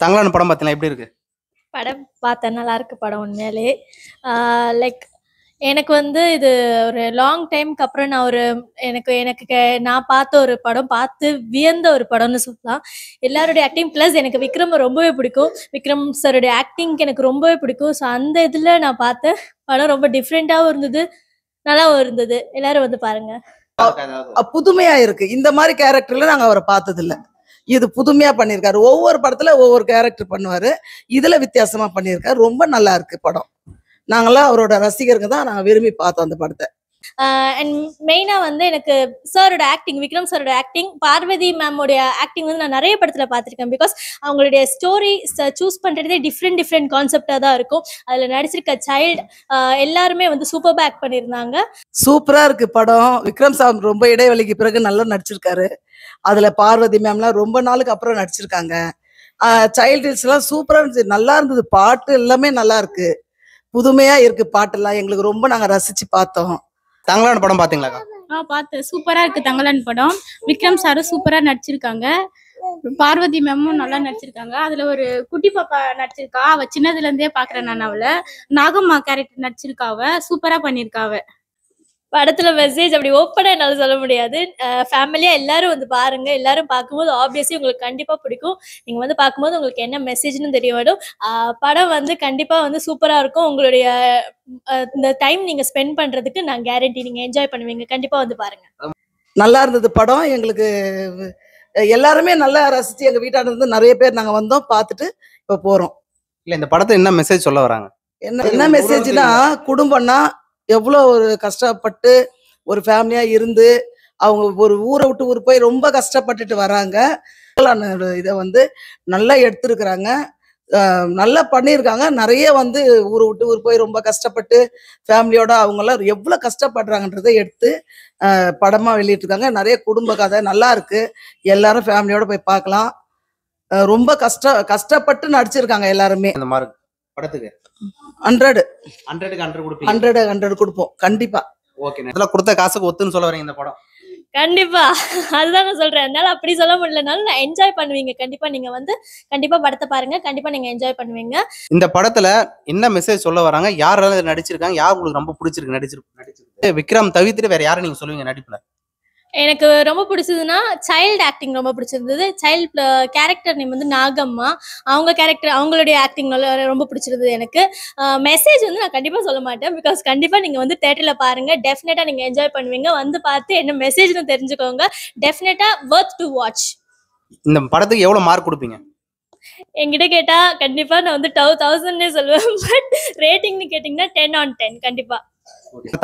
தங்கலான் படம் பார்த்தீங்களா? எப்படி இருக்கு? படம் பார்த்தேன். நல்லா இருக்கு படம் உண்மையாலே. லைக் எனக்கு வந்து இது ஒரு லாங் டைம்க்கு அப்புறம் நான் பார்த்த ஒரு படம், பார்த்து வியந்த ஒரு படம்னு சொல்லலாம். எல்லாருடைய ஆக்டிங் ப்ளஸ் எனக்கு விக்ரம் ரொம்பவே பிடிக்கும். விக்ரம் சாருடைய ஆக்டிங் எனக்கு ரொம்பவே பிடிக்கும். ஸோ அந்த இதில் நான் பார்த்த படம் ரொம்ப டிஃப்ரெண்ட்டாகவும் இருந்தது, நல்லாவும் இருந்தது. எல்லாரும் வந்து பாருங்க. புதுமையா இருக்கு. இந்த மாதிரி கேரக்டர்ல நாங்க அவரை பார்த்ததில்ல. இது புதுமையா பண்ணியிருக்காரு. ஒவ்வொரு படத்துல ஒவ்வொரு கேரக்டர் பண்ணுவாரு. இதுல வித்தியாசமா பண்ணியிருக்காரு. ரொம்ப நல்லா இருக்கு படம். நாங்களாம் அவரோட ரசிகர்கள் தான். நாங்க விரும்பி பார்த்தோம் அந்த படத்தை. அண்ட் மெயினா வந்து எனக்கு சாரோட ஆக்டிங், விக்ரம் சாரோட ஆக்டிங், பார்வதி மேமோடைய ஆக்டிங் வந்து நான் நிறைய படத்துல பார்த்துருக்கேன். பிகாஸ் அவங்களுடைய ஸ்டோரி சூஸ் பண்றதே டிஃப்ரெண்ட் கான்செப்டா தான் இருக்கும். அதுல நடிச்சிருக்க சைல்டு எல்லாருமே வந்து சூப்பர்பா ஆக்ட் பண்ணியிருந்தாங்க. சூப்பரா இருக்கு படம். விக்ரம் சார் ரொம்ப இடைவெளிக்கு பிறகு நல்லா நடிச்சிருக்காரு. அதுல பார்வதி மேம்லாம் ரொம்ப நாளுக்கு அப்புறம் நடிச்சிருக்காங்க. சைல்ட்ஸ் எல்லாம் சூப்பரா இருந்துச்சு. நல்லா இருந்தது. பாட்டு எல்லாமே நல்லா இருக்கு. புதுமையா இருக்கு பாட்டெல்லாம். எங்களுக்கு ரொம்ப நாங்க ரசிச்சு பார்த்தோம். தங்கலான் படம் பாத்தீங்களா? பார்த்தேன். சூப்பரா இருக்கு தங்கலான் படம். விக்ரம் சாரும் சூப்பரா நடிச்சிருக்காங்க. பார்வதி மேமும் நல்லா நடிச்சிருக்காங்க. அதுல ஒரு குட்டி பாப்பா நடிச்சிருக்கா. அவ சின்னதுல இருந்தே பாக்குறேன் நான். அவளை நாகம்மா கேரக்டர் நடிச்சிருக்கா. அவ சூப்பரா பண்ணிருக்கா. படத்துல மெசேஜ் அப்படி ஓப்பனா என்னால சொல்ல முடியாது. ஃபேமிலியா எல்லாரும் வந்து பாருங்க. எல்லாரும் பார்க்கும்போது ஆப்வியஸ்லி உங்களுக்கு கண்டிப்பா பிடிக்கும். நீங்க வந்து பார்க்கும்போது உங்களுக்கு என்ன மெசேஜ்னு தெரிய வரும். படம் வந்து கண்டிப்பா வந்து சூப்பரா இருக்கும். உங்களுடைய இந்த டைம் நீங்க ஸ்பெண்ட் பண்றதுக்கு நான் கேரண்டி, நீங்க என்ஜாய் பண்ணுவீங்க. கண்டிப்பா வந்து பாருங்க. நல்லா இருந்தது படம். எங்களுக்கு எல்லாருமே நல்லா ரசிச்சு எங்க வீட்டாண்ட இருந்து நிறைய பேர் நாங்க வந்தோம், பார்த்துட்டு இப்ப போறோம். இல்ல, இந்த படத்தை என்ன மெசேஜ் சொல்ல வராங்க? என்ன மெசேஜ்னா, குடும்பம்னா எவ்வளோ ஒரு கஷ்டப்பட்டு ஒரு ஃபேமிலியா இருந்து அவங்க ஒரு ஊரை விட்டு ஊர் போய் ரொம்ப கஷ்டப்பட்டுட்டு வராங்க. இதை வந்து நல்லா எடுத்துருக்குறாங்க. நல்லா பண்ணியிருக்காங்க. நிறைய வந்து ஊரை விட்டு ஊர் போய் ரொம்ப கஷ்டப்பட்டு ஃபேமிலியோட அவங்கெல்லாம் எவ்வளோ கஷ்டப்படுறாங்கன்றதை எடுத்து படமாக வெளியிட்டிருக்காங்க. நிறைய குடும்ப கதை நல்லா இருக்கு. எல்லாரும் ஃபேமிலியோட போய் பார்க்கலாம். ரொம்ப கஷ்டப்பட்டு நடிச்சிருக்காங்க எல்லாருமே. இந்த மாதிரி படத்துக்கு 100 கொடுப்போம் கண்டிப்பா. ஓகே, இதெல்லாம் கொடுத்த காசுக்கு ஒத்துன்னு சொல்ல வரீங்க இந்த படம்? கண்டிப்பா, அதுதான் நான் சொல்றேன். அதனால அப்படி சொல்ல முடியலனாலும் நான் என்ஜாய் பண்ணுவீங்க. கண்டிப்பா நீங்க வந்து கண்டிப்பா படத்தை பாருங்க. கண்டிப்பா நீங்க என்ஜாய் பண்ணுவீங்க. இந்த படத்துல என்ன மெசேஜ் சொல்ல வராங்க? யாரெல்லாம் நடிச்சிருக்காங்க? யார் உங்களுக்கு ரொம்ப பிடிச்சிருக்கு நடிச்சிருக்கு? விக்ரம் தவிர்த்துட்டு வேற யாரை நீங்க சொல்லுவீங்க நடிப்புல? எனக்கு ரொம்ப பிடிச்சதுன்னா சைல்டு ஆக்டிங் ரொம்ப பிடிச்சிருந்தது. சைல்டு கேரக்டர் நேம் வந்து நாகம்மா. அவங்களுடைய ஆக்டிங் ரொம்ப பிடிச்சிருந்தது எனக்கு. மெசேஜ் வந்து நான் கண்டிப்பாக சொல்ல மாட்டேன். பிகாஸ் கண்டிப்பாக நீங்கள் வந்து தேட்டரில் பாருங்கள். டெஃபினட்டாக நீங்கள் என்ஜாய் பண்ணுவீங்க. வந்து பார்த்து என்ன மெசேஜ்னு தெரிஞ்சுக்கோங்க. டெஃபினட்டாக வொர்த் டு வாட்ச். இந்த படத்துக்கு எவ்வளோ மார்க் கொடுப்பீங்க? என்கிட்ட கேட்டா கண்டிப்பா நான் வந்து 1000 சொல்லுவேன். பட் ரேட்டிங்னு கேட்டிங்கன்னா 10 on 10 கண்டிப்பா.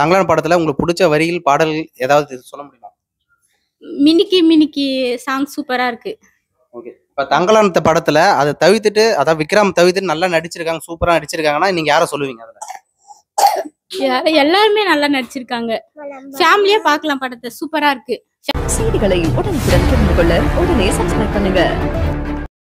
தங்கலான் படத்துல உங்களுக்கு பிடிச்ச வரிகள், பாடல் ஏதாவது சொல்ல முடியுமா? மினிக்கி சாங் சூப்பரா இருக்கு. ஓகே, இப்ப தங்கலான் படத்துல அதை தவிர்த்துட்டு, அதாவது விக்ரம் தவிர்த்துட்டு நல்லா நடிச்சிருக்காங்க, சூப்பரா நடிச்சிருக்காங்கன்னா நீங்க யாரை சொல்லுவீங்க? அதுல எல்லாருமே நல்லா நடிச்சிருக்காங்க. ஃபேமிலியா பார்க்கலாம் படத்தை. சூப்பரா இருக்கு. செய்திகளை உடனுக்குடன் தெரிந்து கொள்ள உடனே சப்ஸ்கிரைப் பண்ணுங்க.